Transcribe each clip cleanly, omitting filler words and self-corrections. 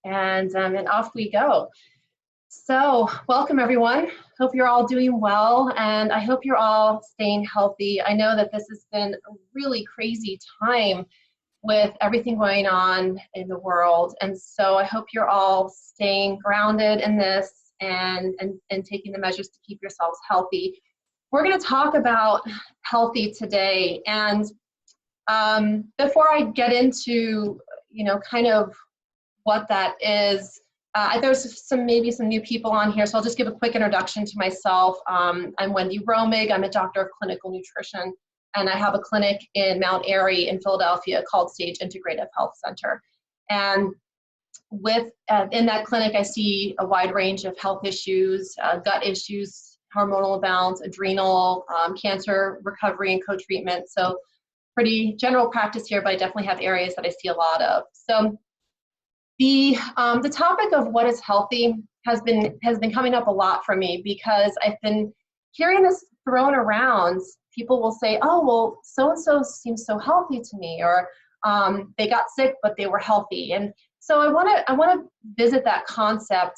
and off we go. So welcome everyone. Hope you're all doing well, and I hope you're all staying healthy. I know that this has been a really crazy time with everything going on in the world, and so I hope you're all staying grounded in this and taking the measures to keep yourselves healthy. We're going to talk about healthy today, and before I get into kind of what that is, there's maybe some new people on here, so I'll just give a quick introduction to myself. I'm Wendy Romig. I'm a doctor of clinical nutrition, and I have a clinic in Mount Airy in Philadelphia called Sage Integrative Health Center. And in that clinic, I see a wide range of health issues, gut issues, hormonal imbalance, adrenal, cancer recovery and co-treatment. So pretty general practice here, but I definitely have areas that I see a lot of. So the topic of what is healthy has been coming up a lot for me, because I've been hearing this thrown around. People will say, oh, well, so-and-so seems so healthy to me, or they got sick, but they were healthy. And so I want to visit that concept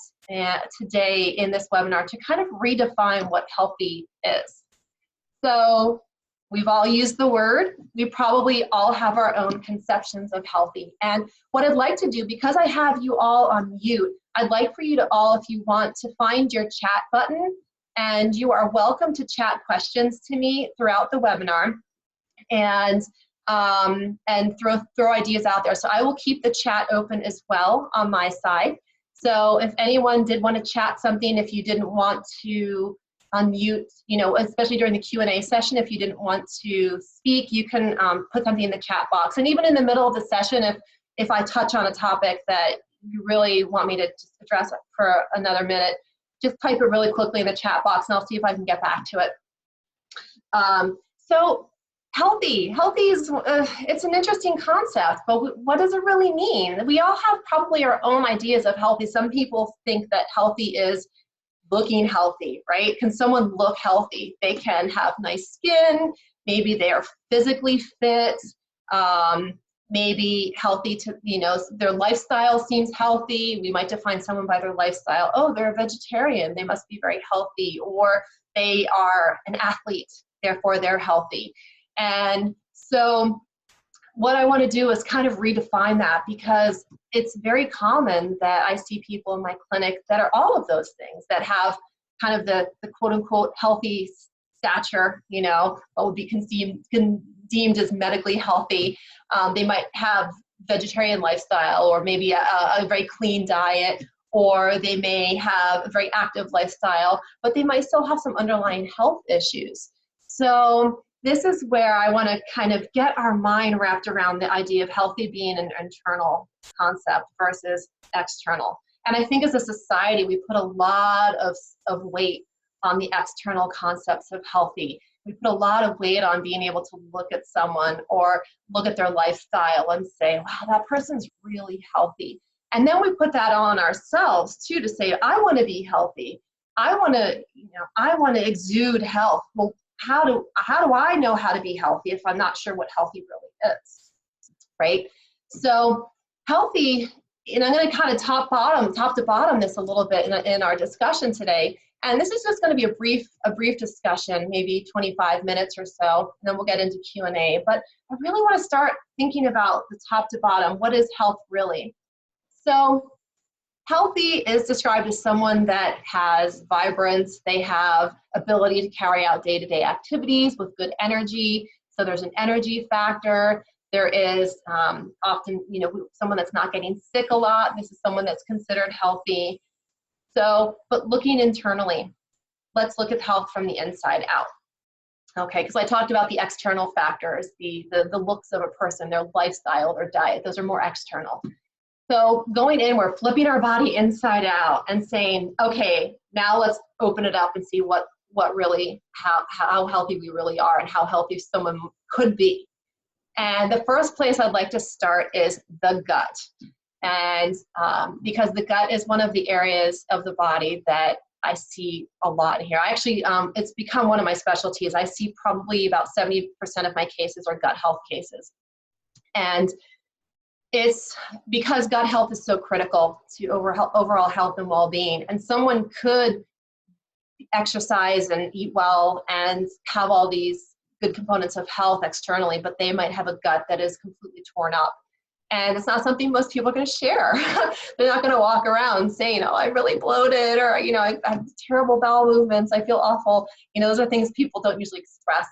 today in this webinar to kind of redefine what healthy is. So we've all used the word. We probably all have our own conceptions of healthy. And what I'd like to do, because I have you all on mute, I'd like for you to all, if you want, to find your chat button, and you are welcome to chat questions to me throughout the webinar, and throw ideas out there. So I will keep the chat open as well on my side. So if anyone did want to chat something, if you didn't want to unmute, especially during the Q&A session, if you didn't want to speak, you can put something in the chat box. And even in the middle of the session, if I touch on a topic that you really want me to just address for another minute, just type it really quickly in the chat box, and I'll see if I can get back to it. So healthy is, it's an interesting concept, but what does it really mean? We all have probably our own ideas of healthy. Some people think that healthy is looking healthy, right? Can someone look healthy? They can have nice skin, maybe they are physically fit, maybe healthy to, their lifestyle seems healthy. We might define someone by their lifestyle. Oh, they're a vegetarian, they must be very healthy, or they are an athlete, therefore they're healthy. And so what I want to do is kind of redefine that, because it's very common that I see people in my clinic that are all of those things, that have kind of the quote unquote healthy stature, what would be deemed as medically healthy. They might have vegetarian lifestyle, or maybe a very clean diet, or they may have a very active lifestyle, but they might still have some underlying health issues. So this is where I want to kind of get our mind wrapped around the idea of healthy being an internal concept versus external. And I think as a society, we put a lot of weight on the external concepts of healthy. We put a lot of weight on being able to look at someone or look at their lifestyle and say, wow, that person's really healthy. And then we put that on ourselves too, to say, I want to be healthy. I want to exude health. Well, how do I know how to be healthy if I'm not sure what healthy really is, right? So healthy, and I'm going to kind of top to bottom this a little bit in our discussion today. And this is just going to be a brief discussion, maybe 25 minutes or so, and then we'll get into Q&A. But I really want to start thinking about the top to bottom. What is health really? So healthy is described as someone that has vibrance, they have ability to carry out day-to-day activities with good energy. So there's an energy factor. There is often, someone that's not getting sick a lot. This is someone that's considered healthy. So, but looking internally, let's look at health from the inside out. Okay, because I talked about the external factors, the looks of a person, their lifestyle, their diet, those are more external. So going in, we're flipping our body inside out and saying, okay, now let's open it up and see what really, how healthy we really are and how healthy someone could be. And the first place I'd like to start is the gut. And because the gut is one of the areas of the body that I see a lot here. I actually, it's become one of my specialties. I see probably about 70% of my cases are gut health cases. And It's because gut health is so critical to overall health and well-being. And someone could exercise and eat well and have all these good components of health externally, but they might have a gut that is completely torn up. And it's not something most people are going to share. They're not going to walk around saying, oh, I'm really bloated, or, you know, I have terrible bowel movements, I feel awful. You know, those are things people don't usually express.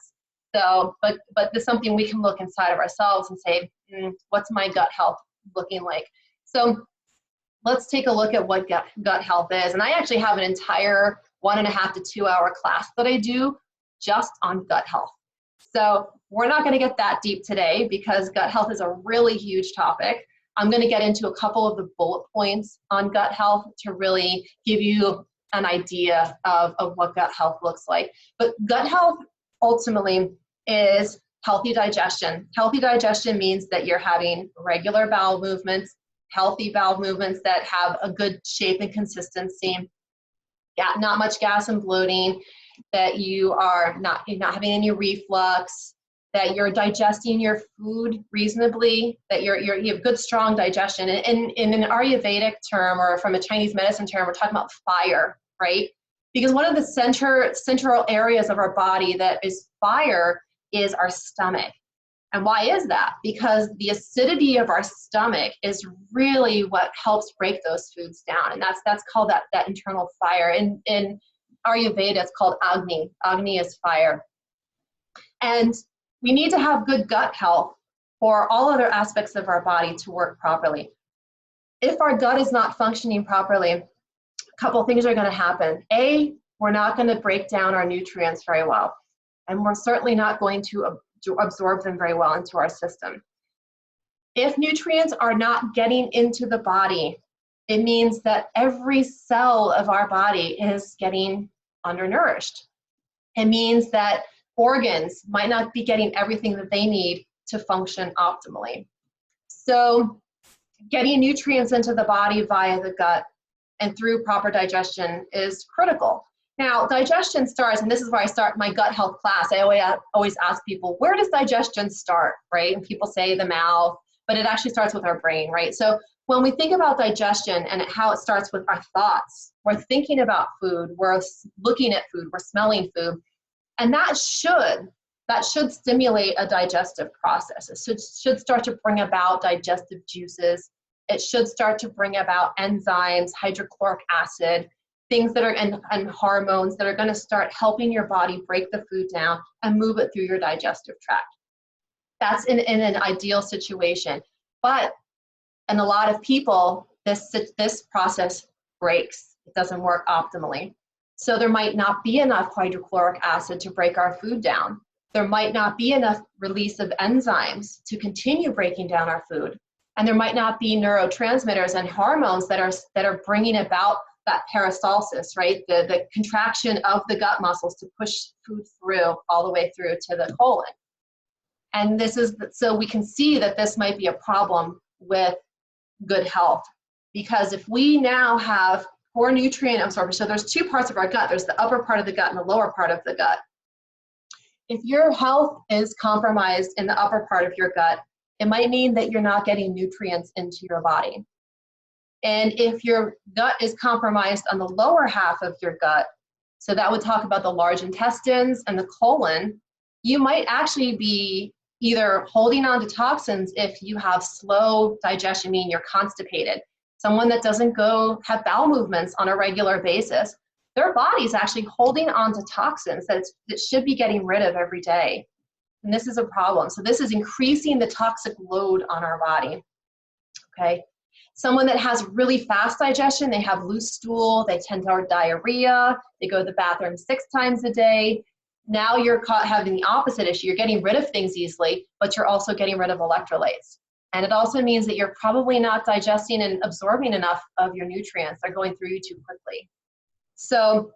So, but there's something we can look inside of ourselves and say, what's my gut health looking like? So let's take a look at what gut health is. And I actually have an entire 1.5 to 2 hour class that I do just on gut health. So we're not going to get that deep today because gut health is a really huge topic. I'm going to get into a couple of the bullet points on gut health to really give you an idea of what gut health looks like. But gut health ultimately is healthy digestion. Healthy digestion means that you're having regular bowel movements, healthy bowel movements that have a good shape and consistency, not much gas and bloating, that you are not having any reflux, that you're digesting your food reasonably, that you have good, strong digestion. And in an Ayurvedic term, or from a Chinese medicine term, we're talking about fire, right? Because one of the central areas of our body that is fire is our stomach. And why is that? Because the acidity of our stomach is really what helps break those foods down. And that's called that internal fire. In Ayurveda, it's called Agni. Agni is fire. And we need to have good gut health for all other aspects of our body to work properly. If our gut is not functioning properly, a couple things are going to happen. A, we're not going to break down our nutrients very well. And we're certainly not going to absorb them very well into our system. If nutrients are not getting into the body, it means that every cell of our body is getting undernourished. It means that organs might not be getting everything that they need to function optimally. So getting nutrients into the body via the gut and through proper digestion is critical. Now, digestion starts, and this is where I start my gut health class. I always ask people, where does digestion start, right? And people say the mouth, but it actually starts with our brain, right? So when we think about digestion and how it starts with our thoughts, we're thinking about food, we're looking at food, we're smelling food, and that should stimulate a digestive process. It should start to bring about digestive juices. It should start to bring about enzymes, hydrochloric acid, things that are, and hormones that are going to start helping your body break the food down and move it through your digestive tract. That's in an ideal situation. But in a lot of people, this process breaks. It doesn't work optimally. So there might not be enough hydrochloric acid to break our food down. There might not be enough release of enzymes to continue breaking down our food. And there might not be neurotransmitters and hormones that are bringing about that peristalsis, right? The contraction of the gut muscles to push food through all the way through to the colon. And so we can see that this might be a problem with good health, because if we now have poor nutrient absorption, so there's two parts of our gut. There's the upper part of the gut and the lower part of the gut. If your health is compromised in the upper part of your gut, it might mean that you're not getting nutrients into your body. And if your gut is compromised on the lower half of your gut, so that would talk about the large intestines and the colon, you might actually be either holding on to toxins if you have slow digestion, meaning you're constipated. Someone that doesn't go have bowel movements on a regular basis, their body's actually holding on to toxins that should be getting rid of every day. And this is a problem. So this is increasing the toxic load on our body, okay? Someone that has really fast digestion, they have loose stool, they tend to have diarrhea, they go to the bathroom 6 times a day. Now you're having the opposite issue. You're getting rid of things easily, but you're also getting rid of electrolytes. And it also means that you're probably not digesting and absorbing enough of your nutrients. They're going through you too quickly. So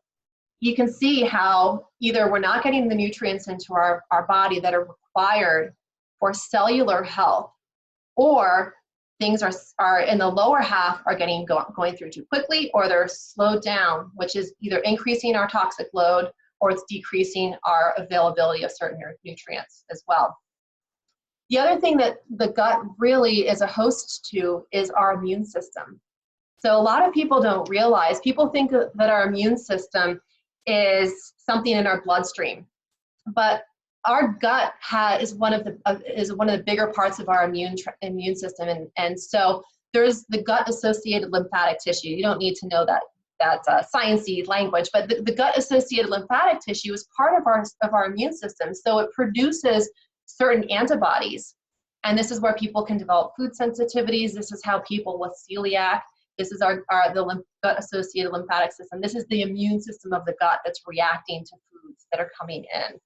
you can see how either we're not getting the nutrients into our body that are required for cellular health, or things are in the lower half are going through too quickly, or they're slowed down, which is either increasing our toxic load or it's decreasing our availability of certain nutrients as well. The other thing that the gut really is a host to is our immune system. So a lot of people don't realize, people think that our immune system is something in our bloodstream, but our gut is one of the bigger parts of our immune system, and so there's the gut associated lymphatic tissue. You don't need to know that sciencey language, but the gut associated lymphatic tissue is part of our immune system. So it produces certain antibodies, and this is where people can develop food sensitivities. This is how people with celiac. This is the gut associated lymphatic system. This is the immune system of the gut that's reacting to foods that are coming in.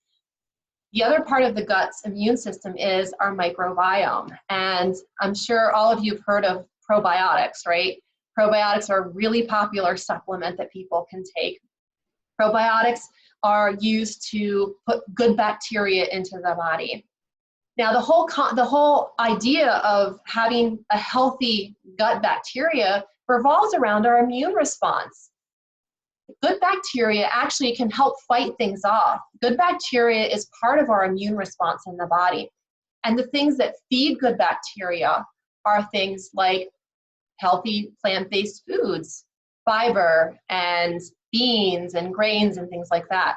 The other part of the gut's immune system is our microbiome. And I'm sure all of you have heard of probiotics, right? Probiotics are a really popular supplement that people can take. Probiotics are used to put good bacteria into the body. Now, the whole idea of having a healthy gut bacteria revolves around our immune response. Good bacteria actually can help fight things off. Good bacteria is part of our immune response in the body. And the things that feed good bacteria are things like healthy plant-based foods, fiber, and beans and grains and things like that.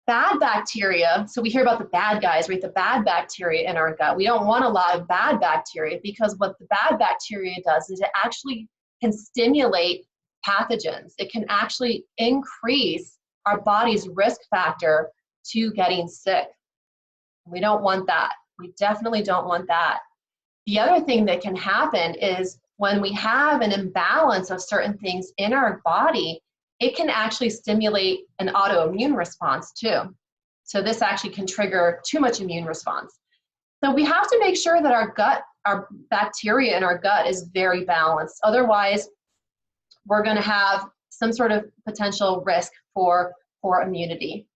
Bad bacteria, so we hear about the bad guys, right? The bad bacteria in our gut. We don't want a lot of bad bacteria, because what the bad bacteria does is it actually can stimulate pathogens. It can actually increase our body's risk factor to getting sick. We don't want that. We definitely don't want that. The other thing that can happen is when we have an imbalance of certain things in our body, it can actually stimulate an autoimmune response too. So this actually can trigger too much immune response. So we have to make sure that our bacteria in our gut is very balanced. Otherwise, we're going to have some sort of potential risk for poor immunity.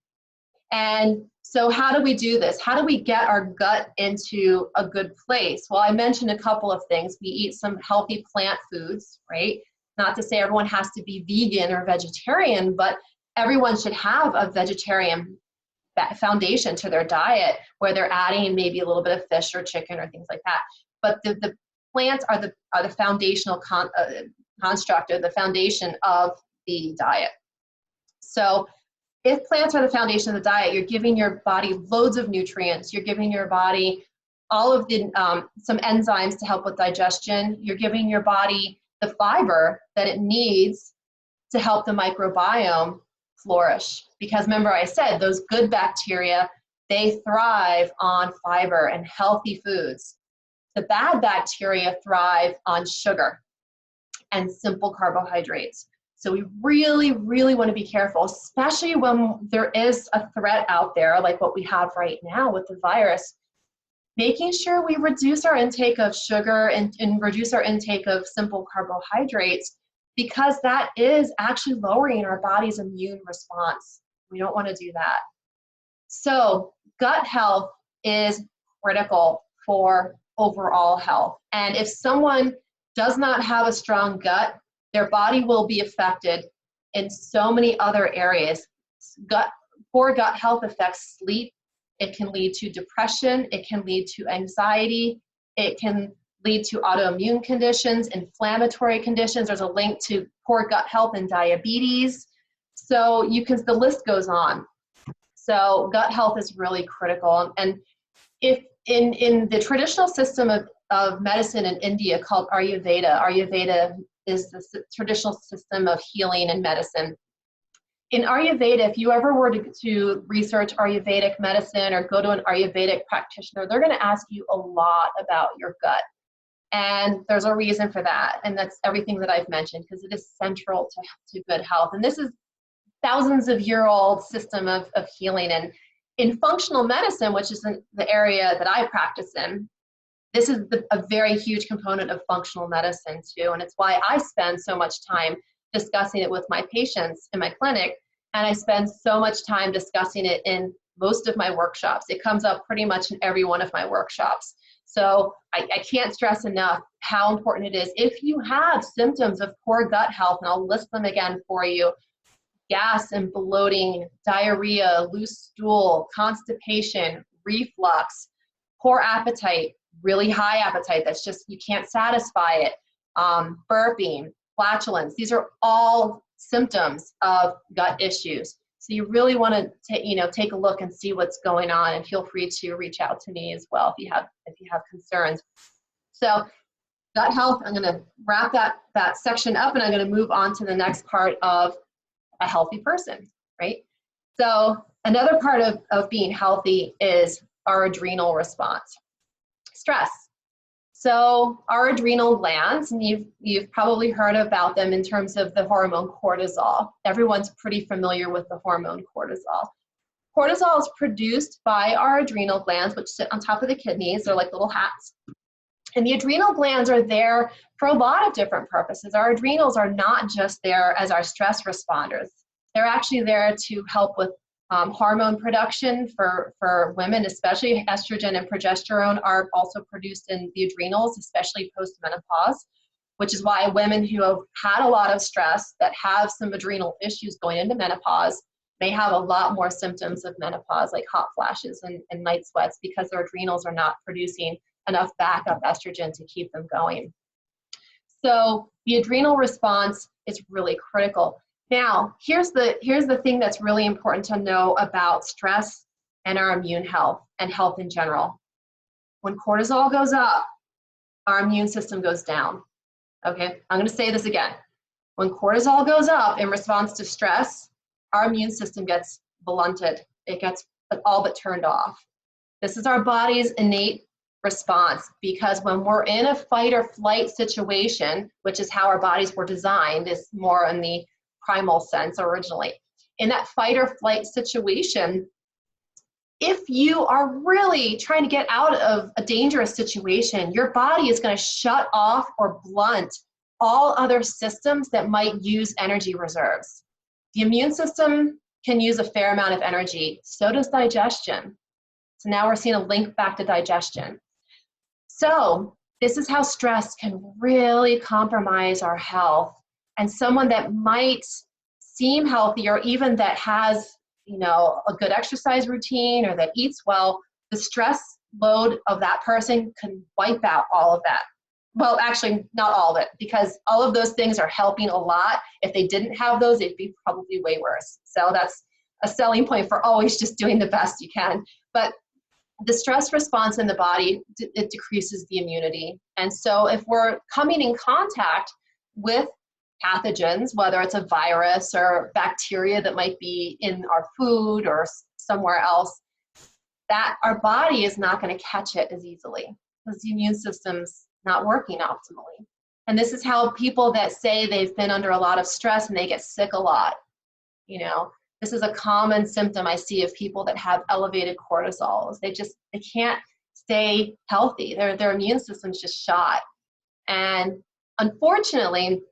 And so how do we do this? How do we get our gut into a good place? Well, I mentioned a couple of things. We eat some healthy plant foods, right? Not to say everyone has to be vegan or vegetarian, but everyone should have a vegetarian foundation to their diet where they're adding maybe a little bit of fish or chicken or things like that. But the plants are the foundational construct, or the foundation of the diet. So if plants are the foundation of the diet, you're giving your body loads of nutrients. You're giving your body all of the some enzymes to help with digestion. You're giving your body the fiber that it needs to help the microbiome flourish. Because remember, I said those good bacteria, they thrive on fiber and healthy foods. The bad bacteria thrive on sugar and simple carbohydrates. So we really, really want to be careful, especially when there is a threat out there like what we have right now with the virus, making sure we reduce our intake of sugar and reduce our intake of simple carbohydrates, because that is actually lowering our body's immune response. We don't want to do that. So gut health is critical for overall health. And if someone does not have a strong gut, their body will be affected in so many other areas. Poor gut health affects sleep. It can lead to depression. It can lead to anxiety. It can lead to autoimmune conditions, inflammatory conditions. There's a link to poor gut health and diabetes. So the list goes on. So gut health is really critical. And if in the traditional system of medicine in India called Ayurveda is the traditional system of healing and medicine. In Ayurveda, if you ever were to research Ayurvedic medicine or go to an Ayurvedic practitioner, they're going to ask you a lot about your gut. And there's a reason for that. And that's everything that I've mentioned, because it is central to good health. And this is thousands of year-old system of healing. And in functional medicine, which is the area that I practice in, this is a very huge component of functional medicine too. And it's why I spend so much time discussing it with my patients in my clinic. And I spend so much time discussing it in most of my workshops. It comes up pretty much in every one of my workshops. So I can't stress enough how important it is. If you have symptoms of poor gut health, and I'll list them again for you: gas and bloating, diarrhea, loose stool, constipation, reflux, poor appetite, really high appetite, that's just, you can't satisfy it, burping, flatulence, these are all symptoms of gut issues. So you really want to take a look and see what's going on, and feel free to reach out to me as well if you have concerns. So gut health, I'm going to wrap that section up, and I'm going to move on to the next part of a healthy person, right? So another part of being healthy is our adrenal response. Stress. So our adrenal glands, and you've probably heard about them in terms of the hormone cortisol. Everyone's pretty familiar with the hormone cortisol. Cortisol is produced by our adrenal glands, which sit on top of the kidneys. They're like little hats. And the adrenal glands are there for a lot of different purposes. Our adrenals are not just there as our stress responders. They're actually there to help with hormone production for women, especially estrogen and progesterone are also produced in the adrenals, especially post-menopause, which is why women who have had a lot of stress that have some adrenal issues going into menopause may have a lot more symptoms of menopause, like hot flashes and night sweats, because their adrenals are not producing enough backup estrogen to keep them going. So the adrenal response is really critical. Now, here's the thing that's really important to know about stress and our immune health and health in general. When cortisol goes up, our immune system goes down. Okay, I'm going to say this again. When cortisol goes up in response to stress, our immune system gets blunted. It gets all but turned off. This is our body's innate response, because when we're in a fight or flight situation, which is how our bodies were designed, is more in the primal sense originally. In that fight or flight situation, if you are really trying to get out of a dangerous situation, your body is going to shut off or blunt all other systems that might use energy reserves. The immune system can use a fair amount of energy, so does digestion. So now we're seeing a link back to digestion. So this is how stress can really compromise our health. And someone that might seem healthy, or even that has, a good exercise routine or that eats well, the stress load of that person can wipe out all of that. Well, actually, not all of it, because all of those things are helping a lot. If they didn't have those, it'd be probably way worse. So that's a selling point for always just doing the best you can. But the stress response in the body, it decreases the immunity. And so if we're coming in contact with pathogens, whether it's a virus or bacteria that might be in our food or somewhere else, that our body is not going to catch it as easily because the immune system's not working optimally. And this is how people that say they've been under a lot of stress and they get sick a lot, this is a common symptom I see of people that have elevated cortisols. They can't stay healthy. Their immune system's just shot. And unfortunately,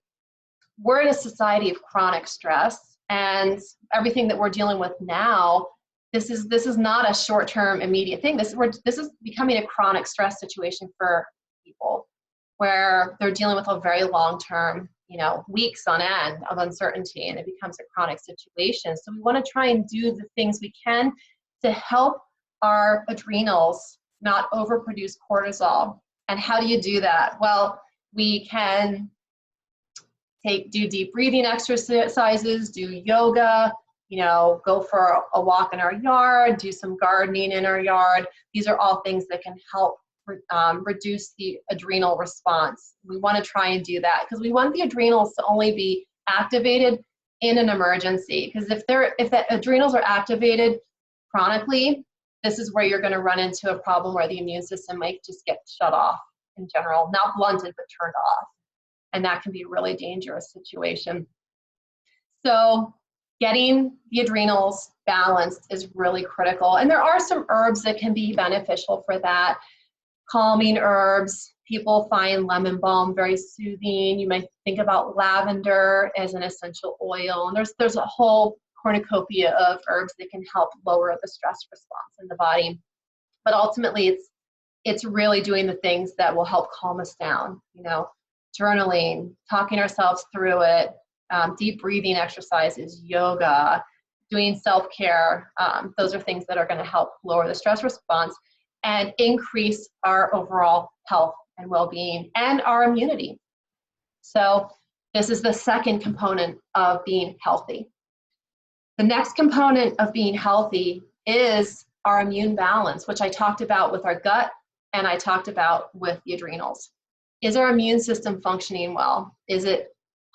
we're in a society of chronic stress, and everything that we're dealing with now, this is not a short-term immediate thing. This is becoming a chronic stress situation for people, where they're dealing with a very long-term, weeks on end of uncertainty, and it becomes a chronic situation. So we want to try and do the things we can to help our adrenals not overproduce cortisol. And how do you do that? Well, we can do deep breathing exercises, do yoga, go for a walk in our yard, do some gardening in our yard. These are all things that can help reduce the adrenal response. We want to try and do that because we want the adrenals to only be activated in an emergency. Because if the adrenals are activated chronically, this is where you're going to run into a problem where the immune system might just get shut off in general, not blunted, but turned off. And that can be a really dangerous situation. So getting the adrenals balanced is really critical. And there are some herbs that can be beneficial for that. Calming herbs. People find lemon balm very soothing. You might think about lavender as an essential oil. And there's a whole cornucopia of herbs that can help lower the stress response in the body. But ultimately, it's really doing the things that will help calm us down. Journaling, talking ourselves through it, deep breathing exercises, yoga, doing self-care. Those are things that are going to help lower the stress response. and increase our overall health and well-being and our immunity. So this is the second component of being healthy. The next component of being healthy is our immune balance, which I talked about with our gut and I talked about with the adrenals. Is our immune system functioning well? Is it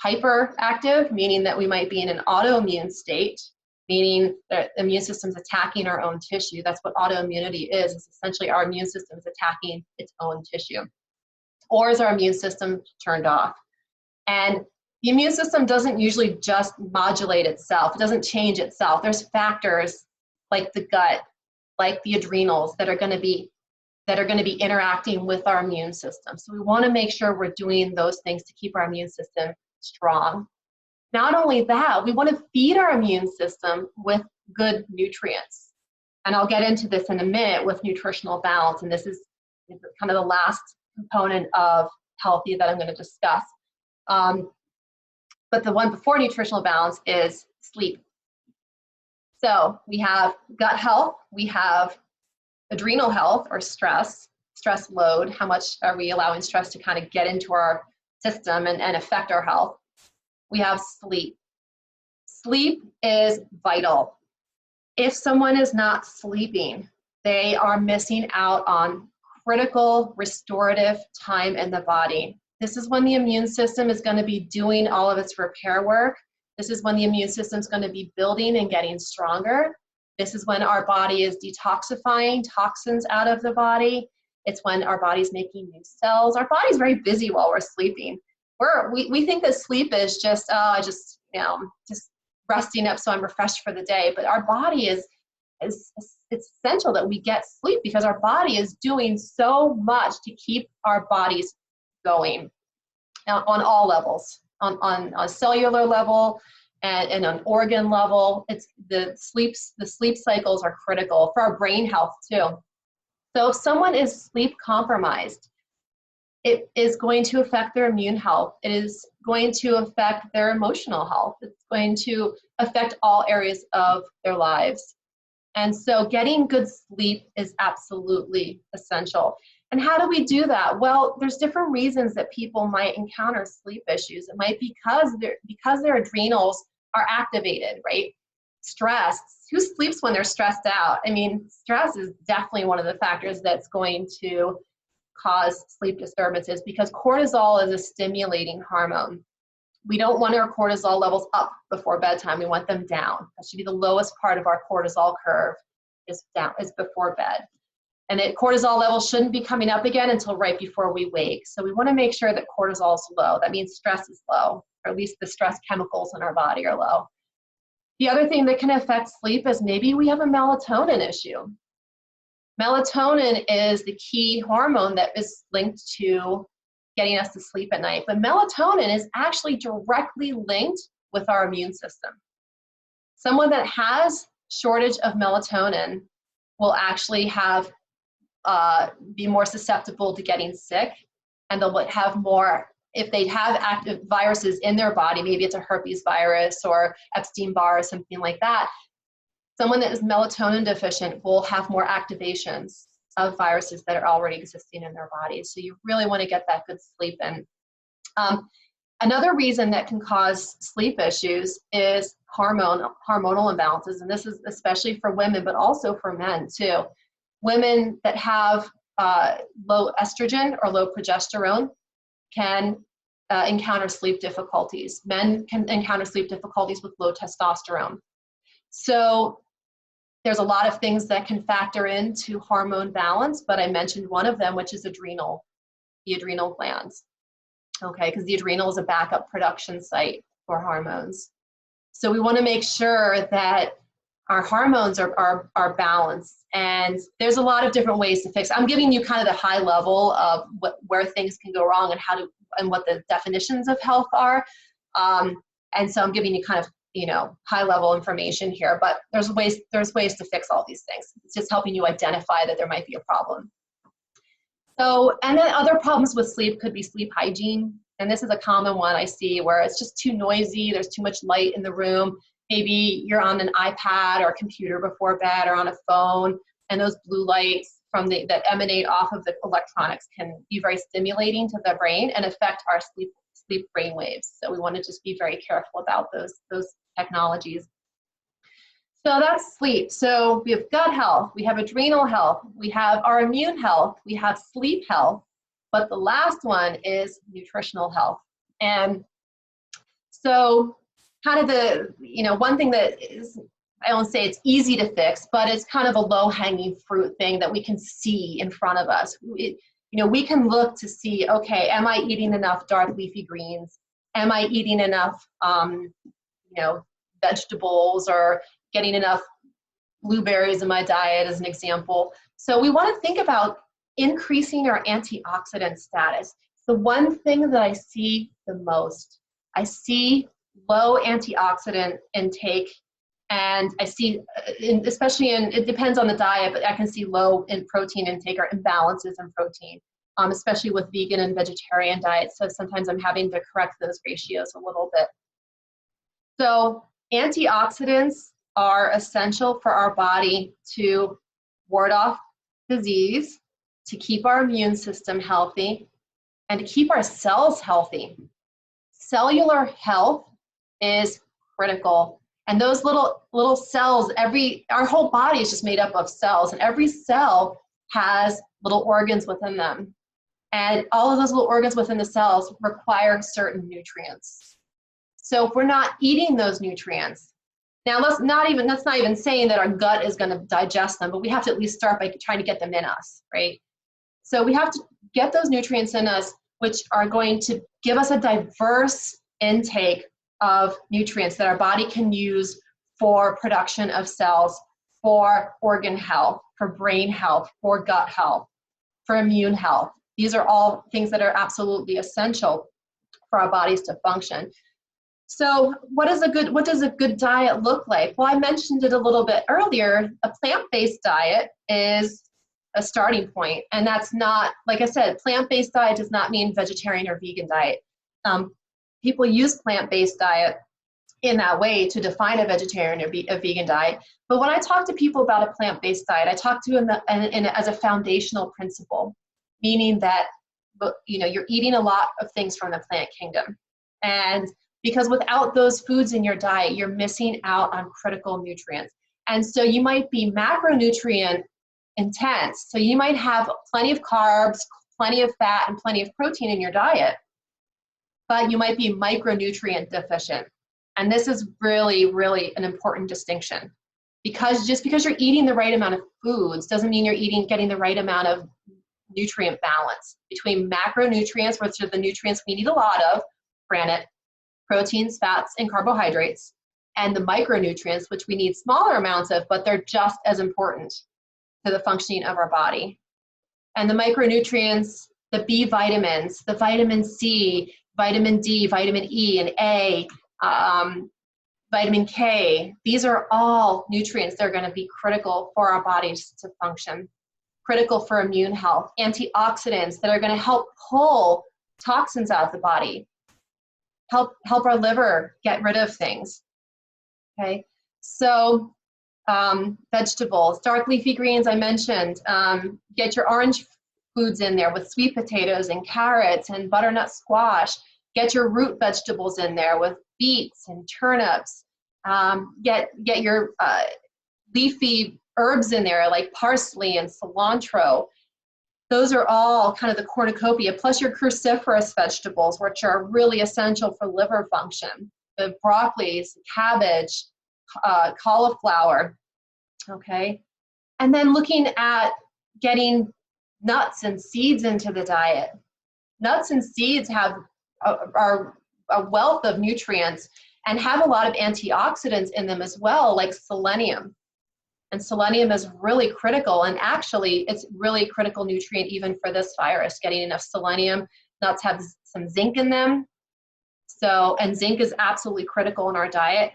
hyperactive, meaning that we might be in an autoimmune state, meaning that the immune system is attacking our own tissue? That's what autoimmunity is. It's essentially our immune system is attacking its own tissue. Or is our immune system turned off? And the immune system doesn't usually just modulate itself. It doesn't change itself. There's factors like the gut, like the adrenals that are going to be interacting with our immune system. So we want to make sure we're doing those things to keep our immune system strong. Not only that, we want to feed our immune system with good nutrients. And I'll get into this in a minute with nutritional balance. And this is kind of the last component of healthy that I'm going to discuss. But the one before nutritional balance is sleep. So we have gut health, we have adrenal health or stress load. How much are we allowing stress to kind of get into our system and affect our health? We have sleep. Sleep is vital. If someone is not sleeping, they are missing out on critical restorative time in the body. This is when the immune system is going to be doing all of its repair work. This is when the immune system is going to be building and getting stronger. This is when our body is detoxifying toxins out of the body. It's when our body's making new cells. Our body's very busy while we're sleeping. We think that sleep is just resting up so I'm refreshed for the day. But our body it's essential that we get sleep because our body is doing so much to keep our bodies going on all levels, on a cellular level and on organ level. It's the sleep cycles are critical for our brain health too. So if someone is sleep compromised, it is going to affect their immune health. It is going to affect their emotional health. It's going to affect all areas of their lives. And so getting good sleep is absolutely essential. And how do we do that? Well, there's different reasons that people might encounter sleep issues. It might be because their adrenals are activated, right? Stress. Who sleeps when they're stressed out? I mean, stress is definitely one of the factors that's going to cause sleep disturbances because cortisol is a stimulating hormone. We don't want our cortisol levels up before bedtime. We want them down. That should be the lowest part of our cortisol curve is before bed. And cortisol levels shouldn't be coming up again until right before we wake. So we want to make sure that cortisol is low. That means stress is low, or at least the stress chemicals in our body are low. The other thing that can affect sleep is maybe we have a melatonin issue. Melatonin is the key hormone that is linked to getting us to sleep at night. But melatonin is actually directly linked with our immune system. Someone that has shortage of melatonin will actually have be more susceptible to getting sick, and they'll have more, if they have active viruses in their body, maybe it's a herpes virus or Epstein-Barr or something like that, someone that is melatonin deficient will have more activations of viruses that are already existing in their bodies. So you really want to get that good sleep in. Another reason that can cause sleep issues is hormonal imbalances, and this is especially for women, but also for men too. Women that have low estrogen or low progesterone can encounter sleep difficulties. Men can encounter sleep difficulties with low testosterone. So there's a lot of things that can factor into hormone balance, but I mentioned one of them, which is the adrenal glands. Okay, because the adrenal is a backup production site for hormones. So we want to make sure that our hormones are balanced, and there's a lot of different ways to fix. I'm giving you kind of the high level of where things can go wrong and what the definitions of health are. And so I'm giving you kind of high level information here, but there's ways to fix all these things. It's just helping you identify that there might be a problem. So, and then other problems with sleep could be sleep hygiene. And this is a common one I see where it's just too noisy. There's too much light in the room. Maybe you're on an iPad or a computer before bed or on a phone, and those blue lights that emanate off of the electronics can be very stimulating to the brain and affect our sleep brain waves. So we want to just be very careful about those technologies. So that's sleep. So we have gut health, we have adrenal health, we have our immune health, we have sleep health, but the last one is nutritional health. And so kind of the, one thing that is, I won't say it's easy to fix, but it's kind of a low-hanging fruit thing that we can see in front of us. We can look to see, okay, am I eating enough dark leafy greens? Am I eating enough, vegetables, or getting enough blueberries in my diet, as an example? So we want to think about increasing our antioxidant status. The one thing that I see the most, I see low antioxidant intake, and I see, especially it depends on the diet, but I can see low in protein intake or imbalances in protein, especially with vegan and vegetarian diets. So sometimes I'm having to correct those ratios a little bit. So antioxidants are essential for our body to ward off disease, to keep our immune system healthy, and to keep our cells healthy. Cellular health is critical. And those little cells, our whole body is just made up of cells, and every cell has little organs within them. And all of those little organs within the cells require certain nutrients. So if we're not eating those nutrients, now that's not even saying that our gut is going to digest them, but we have to at least start by trying to get them in us, right? So we have to get those nutrients in us, which are going to give us a diverse intake of nutrients that our body can use for production of cells, for organ health, for brain health, for gut health, for immune health. These are all things that are absolutely essential for our bodies to function. So what does a good diet look like? Well, I mentioned it a little bit earlier. A plant-based diet is a starting point, and that's not, like I said, plant-based diet does not mean vegetarian or vegan diet. People use plant-based diet in that way to define a vegetarian or a vegan diet. But when I talk to people about a plant-based diet, I talk to them as a foundational principle, meaning that you're eating a lot of things from the plant kingdom. And because without those foods in your diet, you're missing out on critical nutrients. And so you might be macronutrient intense. So you might have plenty of carbs, plenty of fat, and plenty of protein in your diet, but you might be micronutrient deficient. And this is really, really an important distinction, because just because you're eating the right amount of foods doesn't mean you're getting the right amount of nutrient balance between macronutrients, which are the nutrients we need a lot of, granted, proteins, fats, and carbohydrates, and the micronutrients, which we need smaller amounts of, but they're just as important to the functioning of our body. And the micronutrients, the B vitamins, the vitamin C, vitamin D, vitamin E, and A, vitamin K, these are all nutrients that are going to be critical for our bodies to function, critical for immune health, antioxidants that are going to help pull toxins out of the body, help our liver get rid of things. Okay, so vegetables, dark leafy greens I mentioned, get your orange foods in there with sweet potatoes and carrots and butternut squash. Get your root vegetables in there with beets and turnips. Get your leafy herbs in there like parsley and cilantro. Those are all kind of the cornucopia, plus your cruciferous vegetables, which are really essential for liver function. The broccolis, cabbage, cauliflower, okay? And then looking at getting nuts and seeds into the diet. Nuts and seeds are a wealth of nutrients and have a lot of antioxidants in them as well, like selenium. And selenium is really critical, and actually it's really a critical nutrient even for this virus, getting enough selenium. Nuts have some zinc in them. And zinc is absolutely critical in our diet.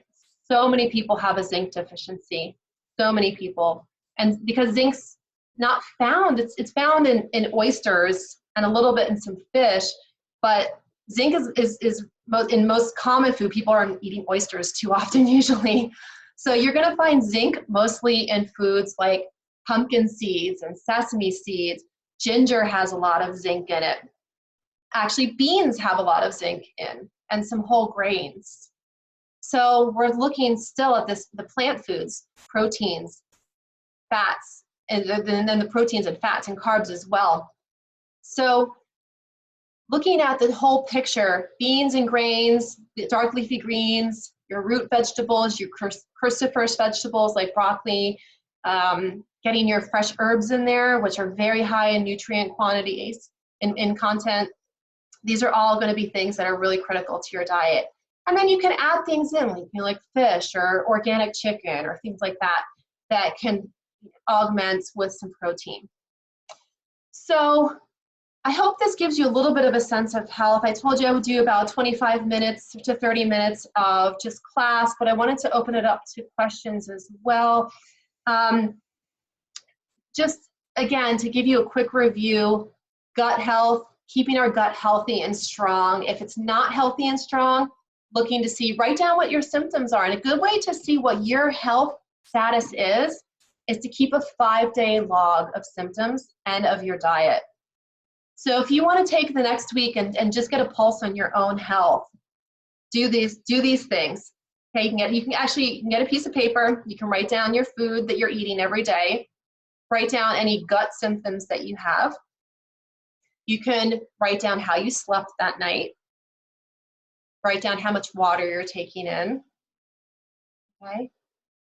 So many people have a zinc deficiency, so many people. And because zinc's not found, it's found in oysters and a little bit in some fish, but zinc is in most common food. People aren't eating oysters too often usually. So you're going to find zinc mostly in foods like pumpkin seeds and sesame seeds. Ginger has a lot of zinc in it. Actually, beans have a lot of zinc in, and some whole grains. So we're looking still at the plant foods, proteins, fats, and then the proteins and fats and carbs as well. So looking at the whole picture, beans and grains, the dark leafy greens, your root vegetables, your cruciferous vegetables like broccoli, getting your fresh herbs in there, which are very high in nutrient quantities in content. These are all going to be things that are really critical to your diet. And then you can add things in, like, like fish or organic chicken or things like that, that can augment with some protein. So I hope this gives you a little bit of a sense of health. I told you I would do about 25 minutes to 30 minutes of just class, but I wanted to open it up to questions as well. Just again, to give you a quick review, gut health, keeping our gut healthy and strong. If it's not healthy and strong, looking to see, write down what your symptoms are. And a good way to see what your health status is to keep a 5-day log of symptoms and of your diet. So if you want to take the next week and just get a pulse on your own health, do these things. Okay, you can get a piece of paper. You can write down your food that you're eating every day. Write down any gut symptoms that you have. You can write down how you slept that night. Write down how much water you're taking in. Okay.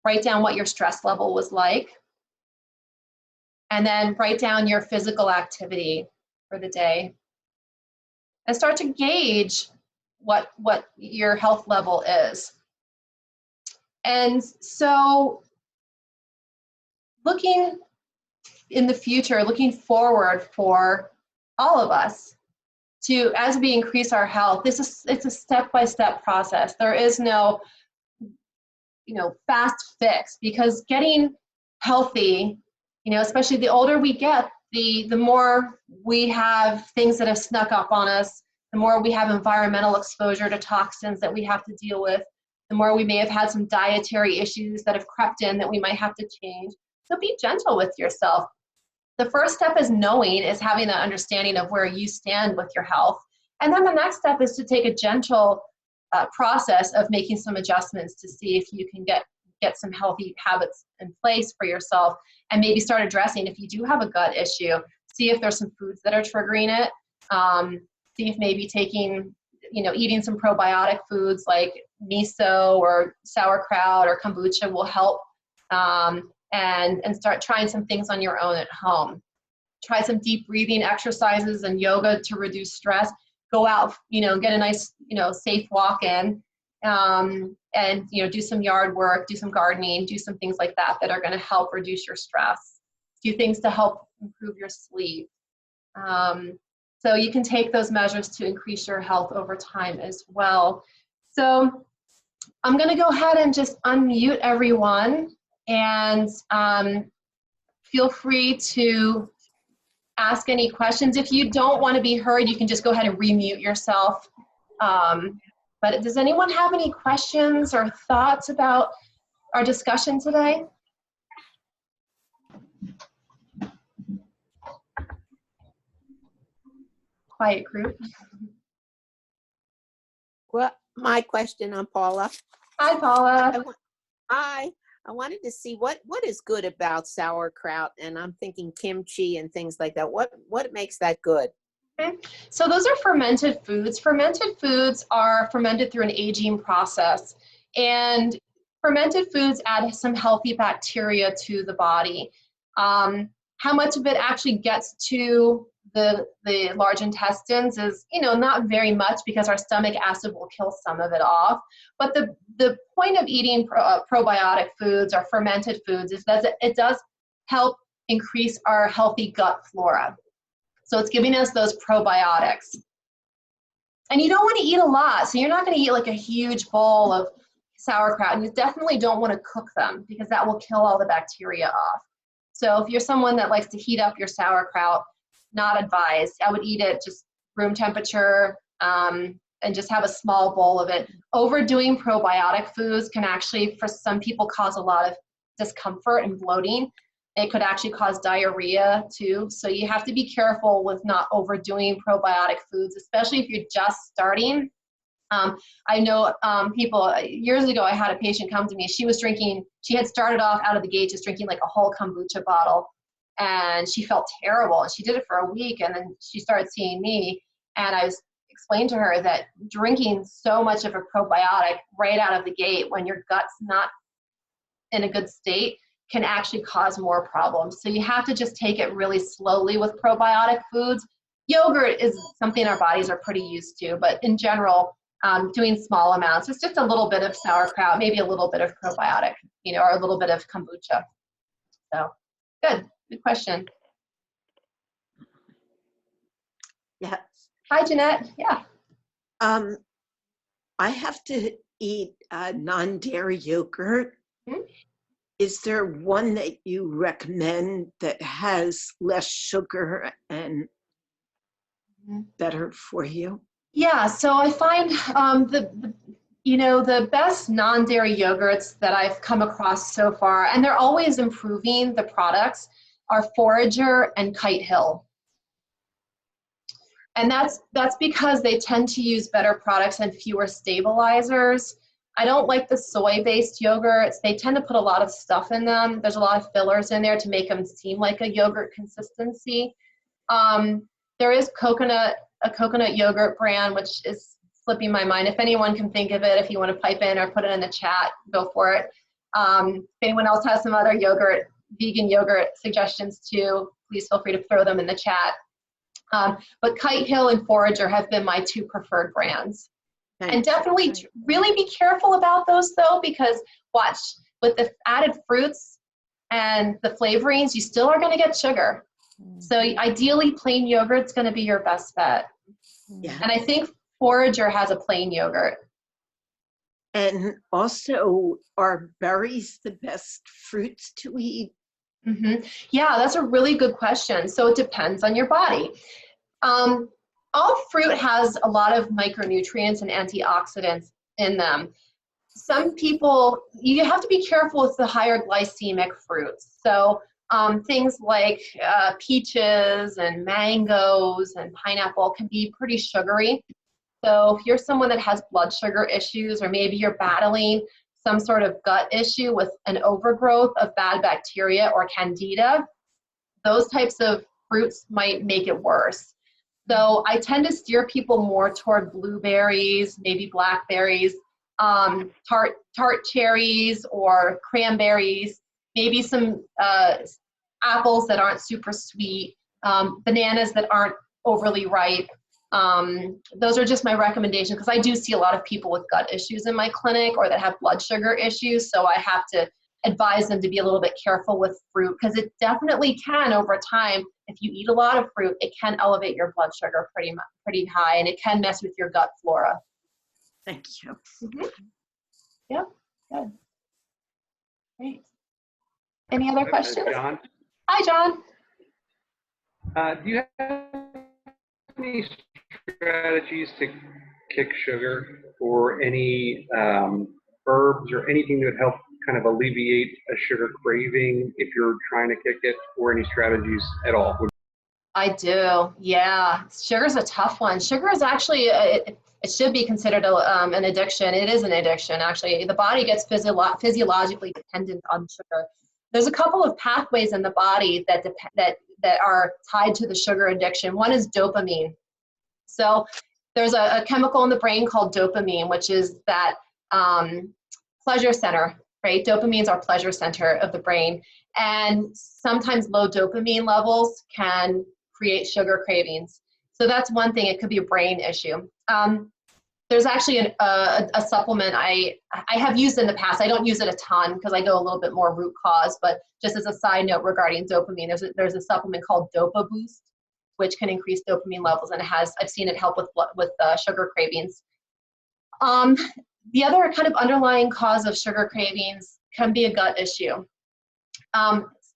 Write down what your stress level was like. And then write down your physical activity for the day. And start to gauge what your health level is. And so looking in the future, looking forward for all of us to, as we increase our health, it's a step-by-step process. There is no, fast fix, because getting healthy, especially the older we get, the more we have things that have snuck up on us, the more we have environmental exposure to toxins that we have to deal with, the more we may have had some dietary issues that have crept in that we might have to change. So be gentle with yourself. The first step is having that understanding of where you stand with your health. And then the next step is to take a gentle process of making some adjustments to see if you can get some healthy habits in place for yourself, and maybe start addressing if you do have a gut issue. See if there's some foods that are triggering it. See if maybe eating some probiotic foods like miso or sauerkraut or kombucha will help. And start trying some things on your own at home. Try some deep breathing exercises and yoga to reduce stress. Go out, get a nice, safe walk in, and do some yard work, do some gardening, do some things like that that are going to help reduce your stress. Do things to help improve your sleep. So you can take those measures to increase your health over time as well. So I'm going to go ahead and just unmute everyone. And feel free to ask any questions. If you don't want to be heard, you can just go ahead and remute yourself. But does anyone have any questions or thoughts about our discussion today? Quiet group. Well, my question, I'm Paula. Hi, Paula. Hi. I wanted to see what is good about sauerkraut, and I'm thinking kimchi and things like that. What makes that good? Okay. So those are fermented foods. Fermented foods are fermented through an aging process, and fermented foods add some healthy bacteria to the body. How much of it actually gets to the large intestines is, not very much, because our stomach acid will kill some of it off. But the point of eating probiotic foods or fermented foods is that it does help increase our healthy gut flora. So it's giving us those probiotics. And you don't want to eat a lot. So you're not going to eat like a huge bowl of sauerkraut. And you definitely don't want to cook them, because that will kill all the bacteria off. So if you're someone that likes to heat up your sauerkraut, not advised. I would eat it just room temperature, and just have a small bowl of it. Overdoing probiotic foods can actually, for some people, cause a lot of discomfort and bloating. It could actually cause diarrhea too. So you have to be careful with not overdoing probiotic foods, especially if you're just starting. I know people, years ago, I had a patient come to me. She had started off out of the gate just drinking like a whole kombucha bottle, and she felt terrible. And she did it for a week, and then she started seeing me, and I explained to her that drinking so much of a probiotic right out of the gate when your gut's not in a good state can actually cause more problems. So you have to just take it really slowly with probiotic foods. Yogurt is something our bodies are pretty used to, but in general, doing small amounts. It's just a little bit of sauerkraut, maybe a little bit of probiotic, or a little bit of kombucha. So good question. Yeah. Hi, Jeanette. Yeah. I have to eat non-dairy yogurt. Mm-hmm. Is there one that you recommend that has less sugar and better for you? Yeah, so I find the best non-dairy yogurts that I've come across so far, and they're always improving the products, are Forager and Kite Hill. And that's because they tend to use better products and fewer stabilizers. I don't like the soy-based yogurts. They tend to put a lot of stuff in them. There's a lot of fillers in there to make them seem like a yogurt consistency. There is a coconut yogurt brand, which is slipping my mind. If anyone can think of it, if you want to pipe in or put it in the chat, go for it. If anyone else has some other vegan yogurt suggestions too, please feel free to throw them in the chat. But Kite Hill and Forager have been my two preferred brands. And definitely really be careful about those though, because watch, with the added fruits and the flavorings, you still are going to get sugar. So ideally, plain yogurt's going to be your best bet. Yeah. And I think Forager has a plain yogurt. And also, are berries the best fruits to eat? Mm-hmm. Yeah, that's a really good question. So it depends on your body. All fruit has a lot of micronutrients and antioxidants in them. Some people, you have to be careful with the higher glycemic fruits. So things like peaches and mangoes and pineapple can be pretty sugary. So if you're someone that has blood sugar issues, or maybe you're battling some sort of gut issue with an overgrowth of bad bacteria or candida, those types of fruits might make it worse. So I tend to steer people more toward blueberries, maybe blackberries, tart cherries or cranberries, maybe some apples that aren't super sweet, bananas that aren't overly ripe. Those are just my recommendations, because I do see a lot of people with gut issues in my clinic or that have blood sugar issues. So I have to advise them to be a little bit careful with fruit, because it definitely can, over time, if you eat a lot of fruit, it can elevate your blood sugar pretty high, and it can mess with your gut flora. Thank you. Mm-hmm. Yep, good. Great. Any other questions? John. Hi, John. Do you have any strategies to kick sugar, or any herbs or anything that would help kind of alleviate a sugar craving if you're trying to kick it, or any strategies at all? I do, yeah. Sugar's a tough one. Sugar is actually, it should be considered an addiction. It is an addiction, actually. The body gets physiologically dependent on sugar. There's a couple of pathways in the body that are tied to the sugar addiction. One is dopamine. So there's a chemical in the brain called dopamine, which is that pleasure center, right? Dopamine is our pleasure center of the brain. And sometimes low dopamine levels can create sugar cravings. So that's one thing. It could be a brain issue. There's actually a supplement I have used in the past. I don't use it a ton because I go a little bit more root cause, but just as a side note regarding dopamine, there's a supplement called Dopa Boost, which can increase dopamine levels, and I've seen it help with sugar cravings. The other kind of underlying cause of sugar cravings can be a gut issue.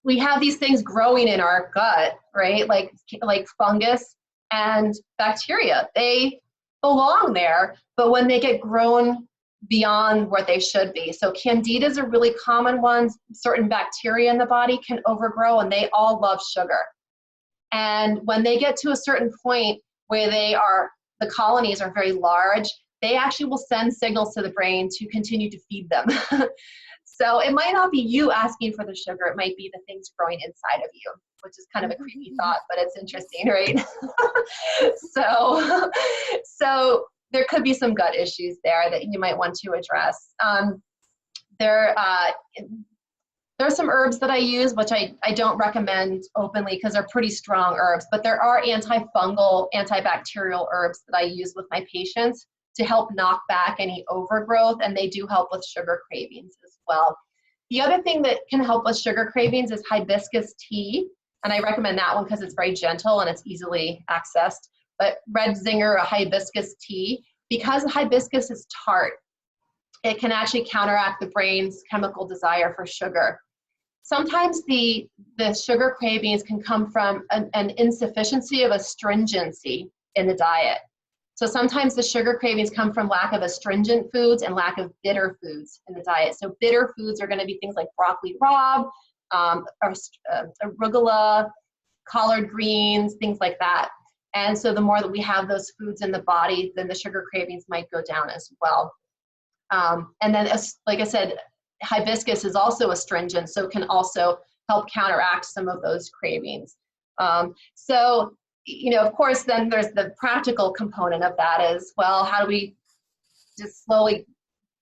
We have these things growing in our gut, right? Like fungus and bacteria. They belong there, but when they get grown beyond what they should be. So candidas are really common ones. Certain bacteria in the body can overgrow, and they all love sugar. And when they get to a certain point where the colonies are very large, they actually will send signals to the brain to continue to feed them. So it might not be you asking for the sugar, it might be the things growing inside of you, which is kind of a creepy thought, but it's interesting, right? So there could be some gut issues there that you might want to address. There are some herbs that I use, which I don't recommend openly because they're pretty strong herbs, but there are antifungal, antibacterial herbs that I use with my patients to help knock back any overgrowth, and they do help with sugar cravings as well. The other thing that can help with sugar cravings is hibiscus tea, and I recommend that one because it's very gentle and it's easily accessed. But red zinger, a hibiscus tea, because hibiscus is tart, it can actually counteract the brain's chemical desire for sugar. Sometimes the sugar cravings can come from an insufficiency of astringency in the diet. So sometimes the sugar cravings come from lack of astringent foods and lack of bitter foods in the diet. So bitter foods are going to be things like broccoli rabe, arugula, collard greens, things like that. And so the more that we have those foods in the body, then the sugar cravings might go down as well. And then, like I said, hibiscus is also astringent, so it can also help counteract some of those cravings. So, of course, then there's the practical component of that as well. How do we just slowly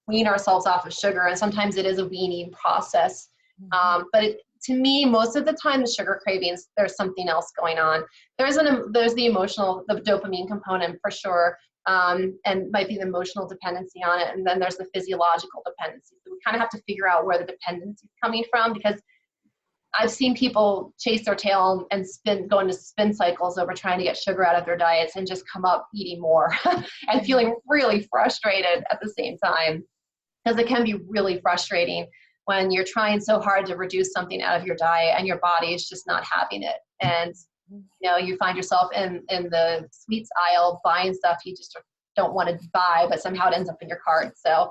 wean ourselves off of sugar? And sometimes it is a weaning process. But to me, most of the time, the sugar cravings, there's something else going on. There's the emotional, the dopamine component for sure. And might be the emotional dependency on it. And then there's the physiological dependency. So we kind of have to figure out where the dependency is coming from, because I've seen people chase their tail and go into spin cycles over trying to get sugar out of their diets and just come up eating more and feeling really frustrated at the same time. Because it can be really frustrating when you're trying so hard to reduce something out of your diet and your body is just not having it. And you find yourself in the sweets aisle buying stuff you just don't want to buy, but somehow it ends up in your cart. So,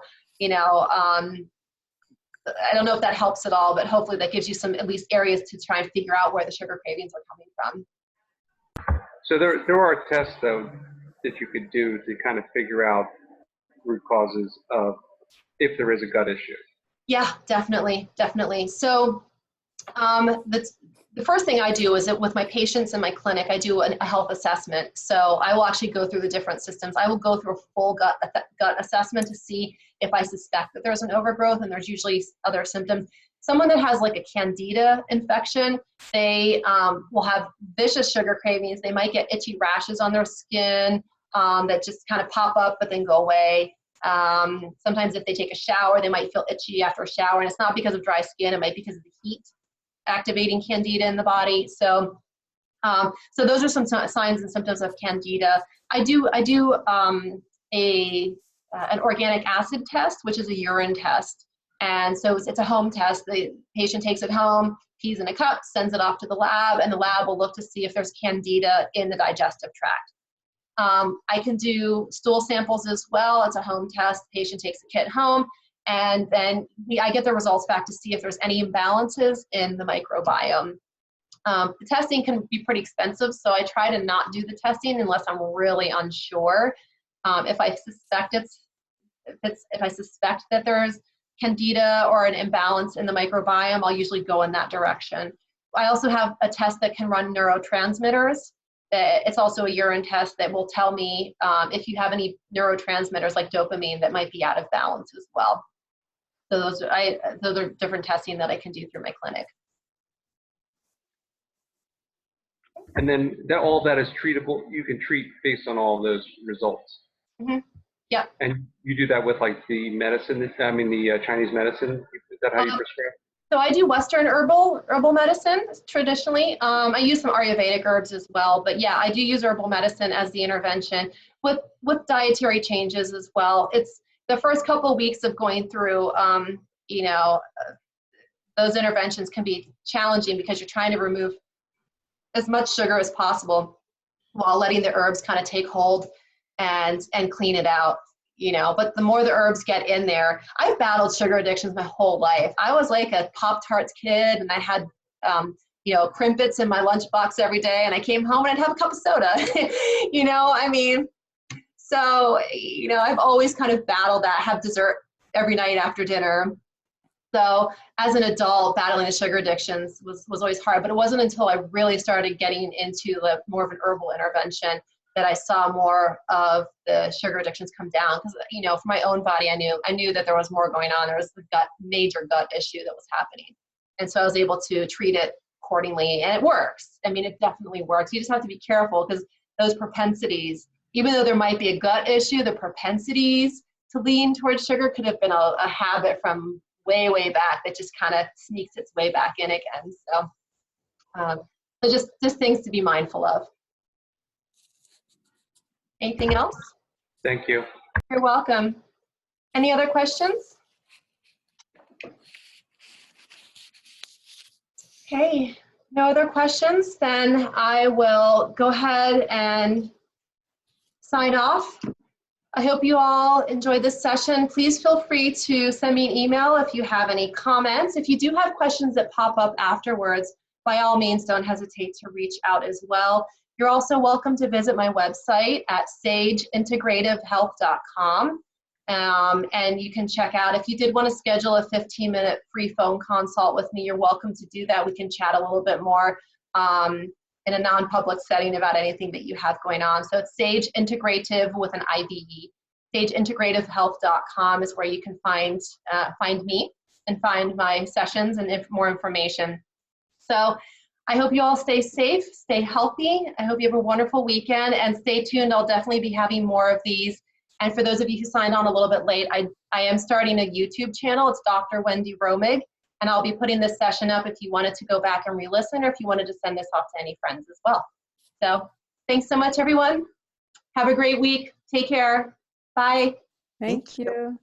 I don't know if that helps at all, but hopefully that gives you some at least areas to try and figure out where the sugar cravings are coming from. So there are tests, though, that you could do to kind of figure out root causes of if there is a gut issue. Yeah, definitely. So the first thing I do is that with my patients in my clinic, I do a health assessment. So I will actually go through the different systems. I will go through a full gut assessment to see if I suspect that there's an overgrowth, and there's usually other symptoms. Someone that has like a candida infection, they will have vicious sugar cravings. They might get itchy rashes on their skin that just kind of pop up but then go away. Sometimes if they take a shower, they might feel itchy after a shower, and it's not because of dry skin. It might be because of the heat activating candida in the body. So those are some signs and symptoms of candida. I do an organic acid test, which is a urine test. And so it's a home test. The patient takes it home, pees in a cup, sends it off to the lab, and the lab will look to see if there's candida in the digestive tract. I can do stool samples as well. It's a home test. The patient takes the kit home, and then I get the results back to see if there's any imbalances in the microbiome. The testing can be pretty expensive, so I try to not do the testing unless I'm really unsure. If I suspect that there's candida or an imbalance in the microbiome, I'll usually go in that direction. I also have a test that can run neurotransmitters. It's also a urine test that will tell me if you have any neurotransmitters like dopamine that might be out of balance as well. So those are different testing that I can do through my clinic. And then all that is treatable. You can treat based on all of those results. Mm-hmm. Yeah. And you do that with like the medicine, the Chinese medicine? Is that how you prescribe? So I do Western herbal medicine traditionally. I use some Ayurvedic herbs as well, but yeah, I do use herbal medicine as the intervention with dietary changes as well. It's the first couple of weeks of going through, those interventions can be challenging because you're trying to remove as much sugar as possible while letting the herbs kind of take hold and clean it out. you know, but the more the herbs get in there, I've battled sugar addictions my whole life. I was like a Pop-Tarts kid, and I had, you know, Crimpets in my lunchbox every day, and I came home and I'd have a cup of soda, you know, I mean, so, you know, I've always kind of battled that, have dessert every night after dinner. So as an adult, battling the sugar addictions was always hard, but it wasn't until I really started getting into more of an herbal intervention that I saw more of the sugar addictions come down. Because, you know, for my own body, I knew that there was more going on. There was a major gut issue that was happening. And so I was able to treat it accordingly, and it works. I mean, it definitely works. You just have to be careful, because those propensities, even though there might be a gut issue, the propensities to lean towards sugar could have been a habit from way, way back that just kind of sneaks its way back in again. So, so just things to be mindful of. Anything else? Thank you. You're welcome. Any other questions? Okay, no other questions? Then I will go ahead and sign off. I hope you all enjoyed this session. Please feel free to send me an email if you have any comments. If you do have questions that pop up afterwards, by all means, don't hesitate to reach out as well. You're also welcome to visit my website at sageintegrativehealth.com. And you can check out, if you did want to schedule a 15-minute free phone consult with me, you're welcome to do that. We can chat a little bit more in a non-public setting about anything that you have going on. So it's Sage Integrative with an IVE. sageintegrativehealth.com is where you can find me and find my sessions and more information. So I hope you all stay safe, stay healthy. I hope you have a wonderful weekend, and stay tuned. I'll definitely be having more of these. And for those of you who signed on a little bit late, I am starting a YouTube channel. It's Dr. Wendy Romig, and I'll be putting this session up if you wanted to go back and re-listen, or if you wanted to send this off to any friends as well. So thanks so much, everyone. Have a great week. Take care. Bye. Thank you.